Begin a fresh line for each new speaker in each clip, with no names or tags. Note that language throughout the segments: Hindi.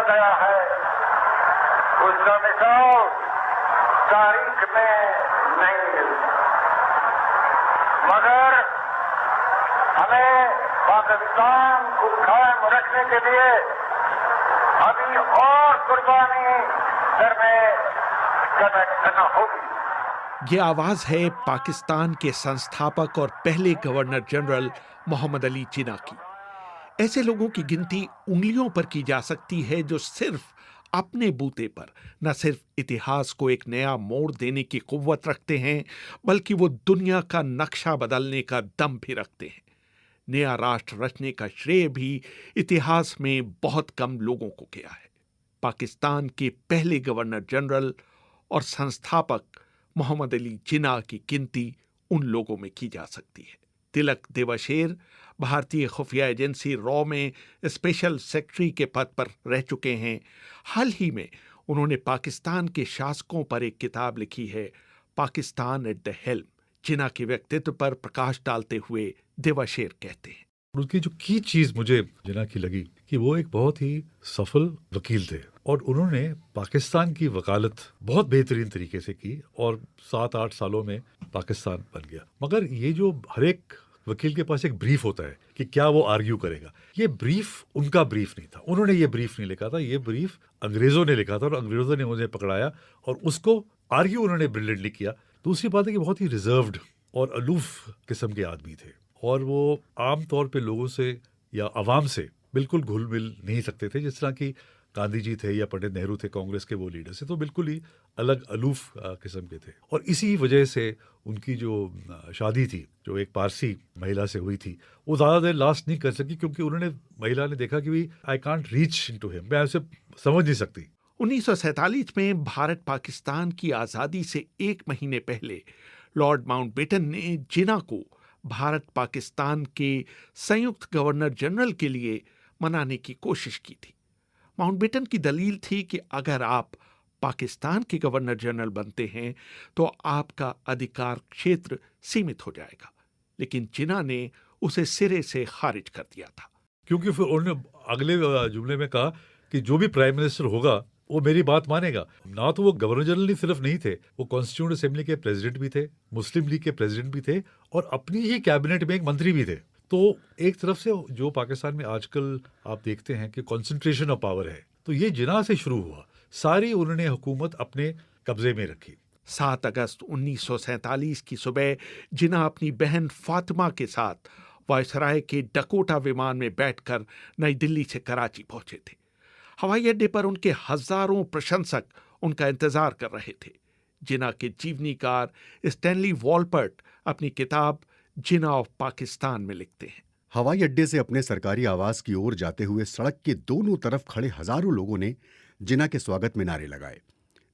गया है उसका मिसाल तारीख में नहीं मिलता, मगर हमें पाकिस्तान को कायम रखने के लिए अभी और कुर्बानी करना होगी।
ये आवाज है पाकिस्तान के संस्थापक और पहले गवर्नर जनरल मोहम्मद अली जिन्ना की। ऐसे लोगों की गिनती उंगलियों पर की जा सकती है जो सिर्फ अपने बूते पर न सिर्फ इतिहास को एक नया मोड़ देने की कुव्वत रखते हैं, बल्कि वो दुनिया का नक्शा बदलने का दम भी रखते हैं। नया राष्ट्र रचने का श्रेय भी इतिहास में बहुत कम लोगों को गया है। पाकिस्तान के पहले गवर्नर जनरल और संस्थापक मोहम्मद अली जिन्ना की गिनती उन लोगों में की जा सकती है। तिलक देवाशेर भारतीय खुफिया एजेंसी रॉ में स्पेशल सेक्रेटरी के पद पर रह चुके हैं। हाल ही में उन्होंने पाकिस्तान के शासकों पर एक किताब लिखी है, पाकिस्तान एट द हेल्म। जिन्ना के व्यक्तित्व पर प्रकाश डालते हुए देवाशेर कहते हैं,
उनकी जो की चीज मुझे जिन्ना की लगी कि वो एक बहुत ही सफल वकील थे और उन्होंने पाकिस्तान की वकालत बहुत बेहतरीन तरीके से की और 7-8 सालों में पाकिस्तान बन गया। मगर ये जो हर एक वकील के पास एक ब्रीफ होता है कि क्या वो आर्ग्यू करेगा, ये ब्रीफ उनका ब्रीफ नहीं था। उन्होंने ये ब्रीफ नहीं लिखा था, ये ब्रीफ अंग्रेजों ने लिखा था और अंग्रेजों ने उन्हें पकड़ाया और उसको आर्ग्यू उन्होंने ब्रिलियंटली किया। दूसरी बात है कि बहुत ही रिजर्व्ड और अलूफ किस्म के आदमी थे और वो आम तौर पे लोगों से या आवाम से बिल्कुल घुल मिल नहीं सकते थे, जिस तरह की गांधी जी थे या पंडित नेहरू थे, कांग्रेस के वो लीडर से तो बिल्कुल ही अलग अलूफ किस्म के थे। और इसी वजह से उनकी जो शादी थी, जो एक पारसी महिला से हुई थी, वो ज़्यादा देर लास्ट नहीं कर सकी क्योंकि उन्होंने महिला ने देखा कि I can't reach into him, मैं उसे समझ नहीं सकती।
1947 में भारत पाकिस्तान की आज़ादी से एक महीने पहले लॉर्ड माउंटबेटन ने जिन्ना को भारत पाकिस्तान के संयुक्त गवर्नर जनरल के लिए मनाने की कोशिश की थी। माउंटबेटन की दलील थी कि अगर आप पाकिस्तान के गवर्नर जनरल बनते हैं तो आपका अधिकार क्षेत्र सीमित हो जाएगा, लेकिन जिन्ना ने उसे सिरे से खारिज कर दिया था।
क्योंकि फिर उन्होंने अगले जुमले में कहा कि जो भी प्राइम मिनिस्टर होगा वो मेरी बात मानेगा। ना तो वो गवर्नर जनरल सिर्फ नहीं थे, वो कॉन्स्टिट्यूएंट असेंबली के प्रेसिडेंट भी थे, मुस्लिम लीग के प्रेसिडेंट भी थे और अपनी ही कैबिनेट में एक मंत्री भी थे। तो एक तरफ से जो पाकिस्तान में आजकल आप देखते हैं कि कॉन्सेंट्रेशन ऑफ पावर है, तो ये जिन्ना से शुरू हुआ। सारी उन्होंने हुकूमत अपने कब्जे में रखी।
7 अगस्त 1947 की सुबह जिन्ना अपनी बहन फातिमा के साथ वायसराय के डकोटा विमान में बैठकर नई दिल्ली से कराची पहुंचे थे। हवाई अड्डे पर उनके हजारों प्रशंसक उनका इंतजार कर रहे थे। जिन्ना के जीवनीकार स्टैनली वॉलपर्ट अपनी किताब जिन्ना ऑफ पाकिस्तान में लिखते हैं,
हवाई अड्डे से अपने सरकारी आवास की ओर जाते हुए सड़क के दोनों तरफ खड़े हजारों लोगों ने जिन्ना के स्वागत में नारे लगाए।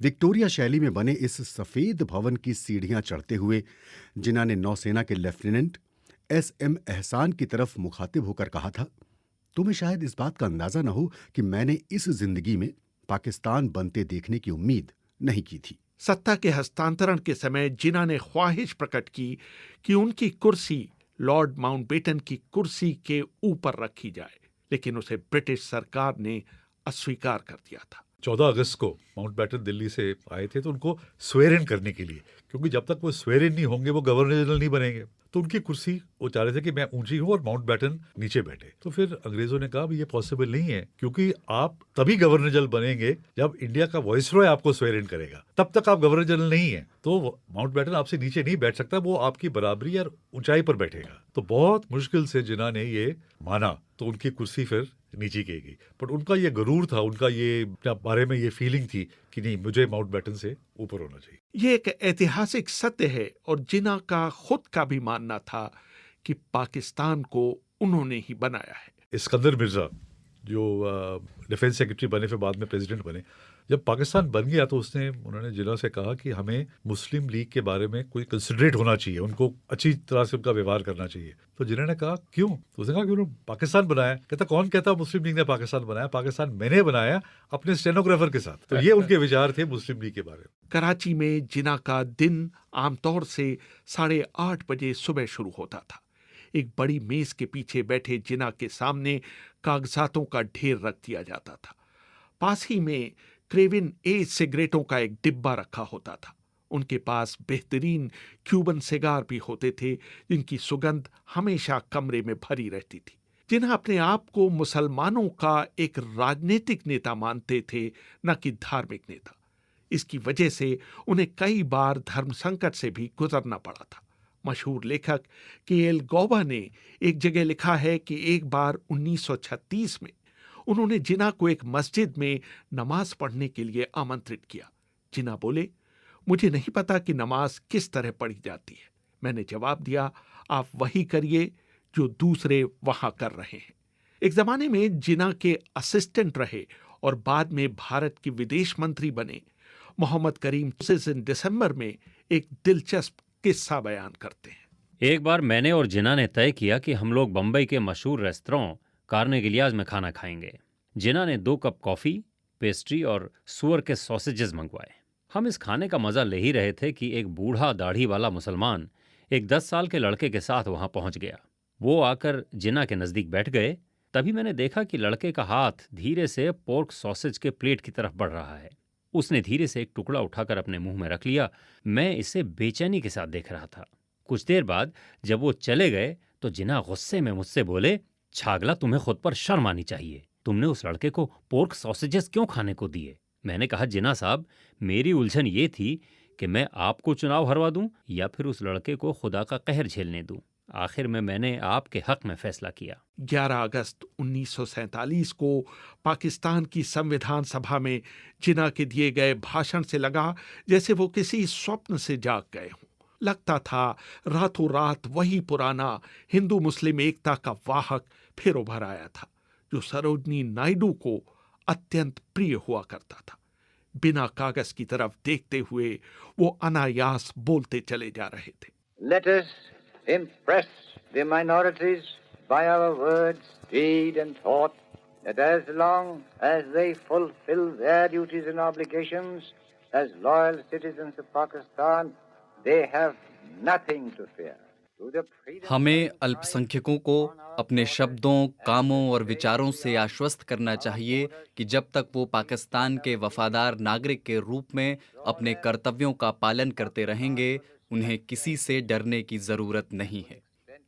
विक्टोरिया शैली में बने इस सफेद भवन की सीढ़ियां चढ़ते हुए जिन्ना ने नौसेना के लेफ्टिनेंट SM एहसान की तरफ मुखातिब होकर कहा था, तुम्हें शायद इस बात का अंदाजा न हो कि मैंने इस जिंदगी में पाकिस्तान बनते देखने की उम्मीद नहीं की थी।
सत्ता के हस्तांतरण के समय जिन्ना ने ख्वाहिश प्रकट की कि उनकी कुर्सी लॉर्ड माउंटबेटन की कुर्सी के ऊपर रखी जाए, लेकिन उसे ब्रिटिश सरकार ने अस्वीकार कर दिया था।
14 अगस्त को माउंटबेटन दिल्ली से आए थे तो उनको स्वेर इन करने के लिए, क्योंकि जब तक वो स्वेर इन नहीं होंगे वो गवर्नर जनरल नहीं बनेंगे। तो उनकी कुर्सी वो चाह रहे थे कि मैं ऊंची हूं और माउंटबेटन नीचे बैठे। तो फिर अंग्रेजों ने कहा ये पॉसिबल नहीं है, क्योंकि आप तभी गवर्नर जनरल बनेंगे जब इंडिया का वाइसरॉय आपको स्वेर इन करेगा, तब तक आप गवर्नर जनरल नहीं है। तो माउंटबेटन आपसे नीचे नहीं बैठ सकता, वो आपकी बराबरी और ऊंचाई पर बैठेगा। तो बहुत मुश्किल से जिन्ना ने ये माना, तो उनकी कुर्सी फिर नीचे की गई। पर उनका ये गरूर था, उनका ये बारे में ये फीलिंग थी कि नहीं, मुझे माउंटबेटन से ऊपर होना चाहिए।
ये एक ऐतिहासिक सत्य है और जिन्ना का खुद का भी मानना था कि पाकिस्तान को उन्होंने ही बनाया है।
इस्कंदर मिर्जा जो डिफेंस सेक्रेटरी बने फिर बाद में प्रेसिडेंट बने, जब पाकिस्तान बन गया तो उन्होंने जिन्ना से कहा कि हमें मुस्लिम लीग के बारे में कोई कंसिडरेट होना चाहिए, उनको अच्छी तरह से उनका व्यवहार करना चाहिए। तो जिन्ना ने कहा क्यों? तो उसने कहा कि उन्होंने पाकिस्तान बनाया। कहता कौन कहता मुस्लिम लीग ने पाकिस्तान बनाया? पाकिस्तान मैंने बनाया अपने स्टेनोग्राफर के साथ। तो ये उनके विचार थे मुस्लिम लीग के बारे में।
कराची में जिन्ना का दिन आमतौर से 8:30 बजे सुबह शुरू होता था। एक बड़ी मेज के पीछे बैठे जिन्ना के सामने कागजातों का ढेर रख दिया जाता था। पास ही में क्रेविन ए सिगरेटों का एक डिब्बा रखा होता था। उनके पास बेहतरीन क्यूबन सिगार भी होते थे जिनकी सुगंध हमेशा कमरे में भरी रहती थी। जिन्हें अपने आप को मुसलमानों का एक राजनीतिक नेता मानते थे, न कि धार्मिक नेता। इसकी वजह से उन्हें कई बार धर्म संकट से भी गुजरना पड़ा था। मशहूर लेखक के.एल. गौबा ने एक जगह लिखा है कि एक बार 1936 में उन्होंने जिन्ना को एक मस्जिद में नमाज पढ़ने के लिए आमंत्रित किया। जिन्ना बोले, मुझे नहीं पता कि नमाज किस तरह पढ़ी जाती है। मैंने जवाब दिया, आप वही करिए जो दूसरे वहां कर रहे हैं। एक जमाने में जिन्ना के असिस्टेंट रहे और बाद में भारत के विदेश मंत्री बने मोहम्मद करीम दिसंबर में एक दिलचस्प किस्सा बयान करते हैं।
एक बार मैंने और जिन्ना ने तय किया कि हम लोग बम्बई के मशहूर रेस्तरां कार्नेगिलियाज में खाना खाएंगे। जिन्ना ने 2 कप कॉफी, पेस्ट्री और सुअर के सॉसेजेस मंगवाए। हम इस खाने का मजा ले ही रहे थे कि एक बूढ़ा दाढ़ी वाला मुसलमान एक 10 साल के लड़के के साथ वहां पहुंच गया। वो आकर जिन्ना के नजदीक बैठ गए। तभी मैंने देखा कि लड़के का हाथ धीरे से पोर्क सॉसेज के प्लेट की तरफ बढ़ रहा है। उसने धीरे से एक टुकड़ा उठाकर अपने मुंह में रख लिया। मैं इसे बेचैनी के साथ देख रहा था। कुछ देर बाद जब वो चले गए तो जिन्ना गुस्से में मुझसे बोले, छागला, तुम्हें खुद पर शर्म आनी चाहिए। तुमने उस लड़के को पोर्क सॉसेजेस क्यों खाने को दिए? मैंने कहा, जिन्ना साहब, मेरी उलझन ये थी कि मैं आपको चुनाव हरवा दूं या फिर उस लड़के को खुदा का कहर झेलने दूं। आखिर में मैंने आपके हक में फैसला किया।
11 अगस्त 1947 को पाकिस्तान की संविधान सभा में जिन्ना के दिए गए भाषण से लगा जैसे वो किसी स्वप्न से जाग गए हों। लगता था रातों रात वही पुराना हिंदू मुस्लिम एकता का वाहक फिर उभर आया था, जो सरोजनी नायडू को अत्यंत प्रिय हुआ करता था। बिना कागज की तरफ देखते हुए वो अनायास बोलते चले जा रहे थे।
Let us impress the minorities by our words, deed and thought that as long as they fulfill their duties and obligations as loyal citizens of Pakistan, they have nothing to fear.
हमें अल्पसंख्यकों को अपने शब्दों, कामों और विचारों से आश्वस्त करना चाहिए कि जब तक वो पाकिस्तान के वफादार नागरिक के रूप में अपने कर्तव्यों का पालन करते रहेंगे, उन्हें किसी से डरने की ज़रूरत नहीं है।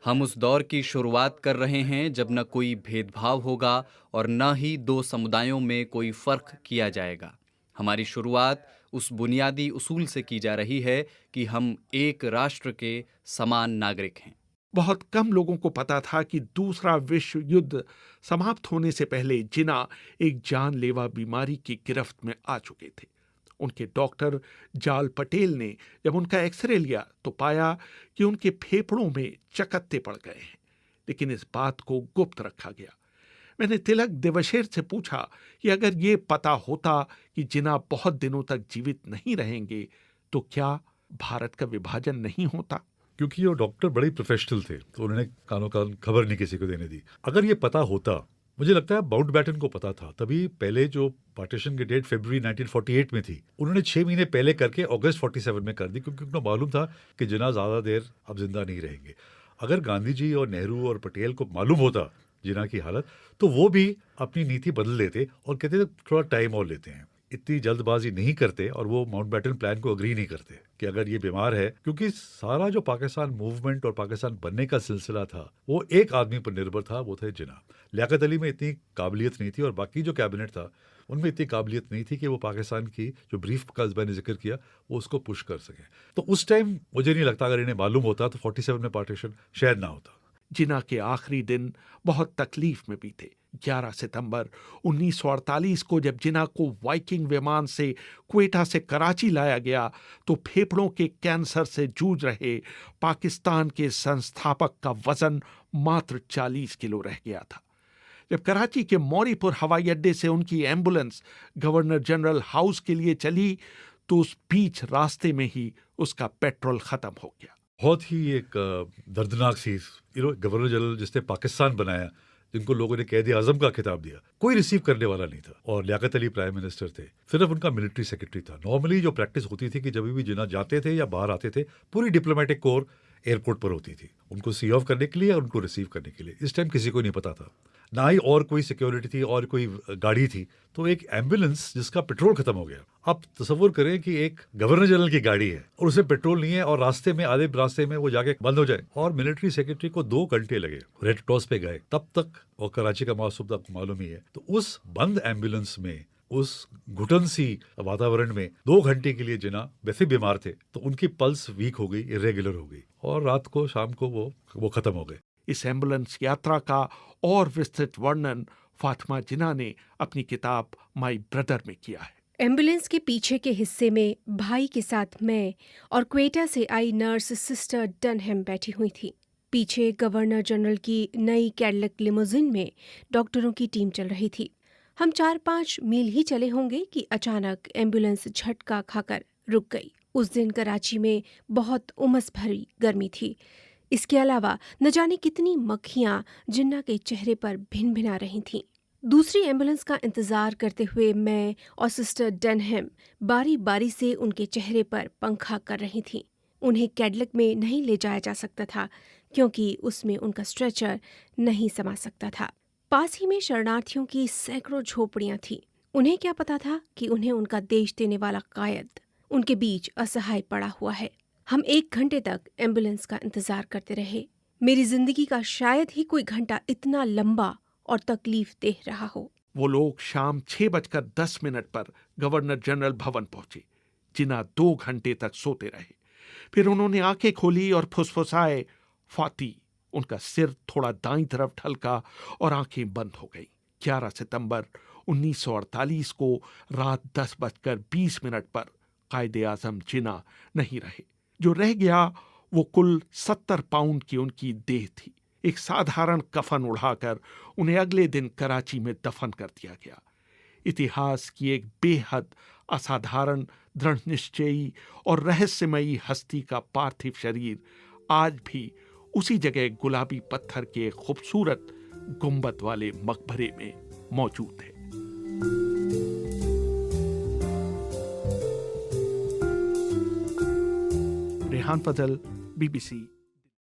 हम उस दौर की शुरुआत कर रहे हैं जब न कोई भेदभाव होगा और न ही 2 समुदायों में कोई फ़र्क किया जाएगा। हमारी शुरुआत उस बुनियादी उसूल से की जा रही है कि हम एक राष्ट्र के समान नागरिक हैं।
बहुत कम लोगों को पता था कि दूसरा विश्व युद्ध समाप्त होने से पहले जिन्ना एक जानलेवा बीमारी की गिरफ्त में आ चुके थे। उनके डॉक्टर जाल पटेल ने जब उनका एक्सरे लिया तो पाया कि उनके फेफड़ों में चकत्ते पड़ गए हैं, लेकिन इस बात को गुप्त रखा गया। मैंने तिलक देवशेर से पूछा कि अगर ये पता होता कि जिन्ना बहुत दिनों तक जीवित नहीं रहेंगे तो क्या भारत का विभाजन नहीं होता?
क्योंकि वो डॉक्टर बड़े प्रोफेशनल थे तो उन्होंने कानों कान खबर नहीं किसी को देने दी। अगर ये पता होता, मुझे लगता है माउंटबेटन को पता था। तभी पहले जो पार्टीशन की डेट फरवरी 1948 में थी, उन्होंने 6 महीने पहले करके अगस्त 47 में कर दी, क्योंकि उनको मालूम था कि जिन्ना ज़्यादा देर अब जिंदा नहीं रहेंगे। अगर गांधी जी और नेहरू और पटेल को मालूम होता जिन्ना की हालत, तो वो भी अपनी नीति बदल लेते और कहते थे थोड़ा टाइम और लेते हैं। इतनी जल्दबाजी नहीं करते और वो माउंटबेटन प्लान को अग्री नहीं करते कि अगर ये बीमार है, क्योंकि सारा जो पाकिस्तान मूवमेंट और पाकिस्तान बनने का सिलसिला था वो एक आदमी पर निर्भर था, वो थे जिन्ना। लियाकत अली में इतनी काबिलियत नहीं थी और बाकी जो कैबिनेट था उनमें इतनी काबिलियत नहीं थी कि वो पाकिस्तान की जो ब्रीफ का मैंने जिक्र किया वो उसको पुश कर सके। तो उस टाइम मुझे नहीं लगता अगर इन्हें मालूम होता तो 47 में पार्टीशन शायद ना होता।
जिन्ना के आखिरी दिन बहुत तकलीफ में बीते। 11 सितंबर 1948 को जब जिन्ना को वाइकिंग विमान से क्वेटा से कराची लाया गया तो फेफड़ों के कैंसर से जूझ रहे पाकिस्तान के संस्थापक का वजन मात्र 40 किलो रह गया था। जब कराची के मौरीपुर हवाई अड्डे से उनकी एम्बुलेंस गवर्नर जनरल हाउस के लिए चली तो उस बीच रास्ते में ही उसका पेट्रोल खत्म हो गया।
बहुत ही एक दर्दनाक सी, गवर्नर जनरल जिसने पाकिस्तान बनाया, जिनको लोगों ने कैद आजम का खिताब दिया, कोई रिसीव करने वाला नहीं था। और लियाकत अली प्राइम मिनिस्टर थे, सिर्फ उनका मिलिट्री सेक्रेटरी था। नॉर्मली जो प्रैक्टिस होती थी कि जब भी जिन्ना जाते थे या बाहर आते थे, पूरी डिप्लोमेटिक कोर एयरपोर्ट पर होती थी, उनको सी ऑफ करने के लिए या उनको रिसीव करने के लिए। इस टाइम किसी को नहीं पता था। ना ही और कोई सिक्योरिटी थी और कोई गाड़ी थी, तो एक एम्बुलेंस जिसका पेट्रोल खत्म हो गया। अब तसव्वुर करें कि एक गवर्नर जनरल की गाड़ी है और उसे पेट्रोल नहीं है और रास्ते में आधे रास्ते में वो जाके बंद हो जाए, और मिलिट्री सेक्रेटरी को 2 घंटे लगे, रेड क्रॉस पे गए तब तक, और कराची का मौसम आपको मालूम ही है। तो उस बंद एम्बुलेंस में, उस घुटन सी वातावरण में 2 घंटे के लिए जिना वैसे बीमार थे, तो उनकी पल्स वीक हो गई, इरेगुलर हो गई, और रात को शाम को वो खत्म हो गए।
इस एम्बुलेंस यात्रा का और विस्तृत वर्णन फातिमा जिन्ना ने अपनी किताब माई ब्रदर में किया है।
एम्बुलेंस के पीछे के हिस्से में भाई के साथ मैं और क्वेटा से आई नर्स सिस्टर डनहम बैठी हुई थी। पीछे गवर्नर जनरल की नई कैडलक लिमोजिन में डॉक्टरों की टीम चल रही थी। हम 4-5 मील ही चले होंगे कि अचानक एम्बुलेंस झटका खाकर रुक गई। उस दिन कराची में बहुत उमस भरी गर्मी थी। इसके अलावा न जाने कितनी मक्खियां जिन्ना के चेहरे पर भिन भिना रही थीं। दूसरी एम्बुलेंस का इंतजार करते हुए मैं और सिस्टर डनहम बारी बारी से उनके चेहरे पर पंखा कर रही थीं। उन्हें कैडलक में नहीं ले जाया जा सकता था क्योंकि उसमें उनका स्ट्रेचर नहीं समा सकता था। पास ही में शरणार्थियों की सैकड़ों झोपड़ियां थीं। उन्हें क्या पता था कि उन्हें उनका देश देने वाला कायद उनके बीच असहाय पड़ा हुआ है। हम 1 घंटे तक एम्बुलेंस का इंतजार करते रहे। मेरी जिंदगी का शायद ही कोई घंटा इतना लंबा और तकलीफ देह रहा हो।
वो लोग शाम 6:10 पर गवर्नर जनरल भवन पहुंचे। जिन्ना 2 घंटे तक सोते रहे। फिर उन्होंने आंखें खोली और फुसफुसाए, फाती। उनका सिर थोड़ा दाईं तरफ ढलका और आंखें बंद हो गई। 11 सितंबर 1948 को रात 10:20 पर कायदे आजम जिन्ना नहीं रहे। जो रह गया वो कुल 70 पाउंड की उनकी देह थी। एक साधारण कफन उड़ाकर उन्हें अगले दिन कराची में दफन कर दिया गया। इतिहास की एक बेहद असाधारण, दृढ़ निश्चयी और रहस्यमयी हस्ती का पार्थिव शरीर आज भी उसी जगह गुलाबी पत्थर के खूबसूरत गुंबद वाले मकबरे में मौजूद है। रेहान फजल, BBC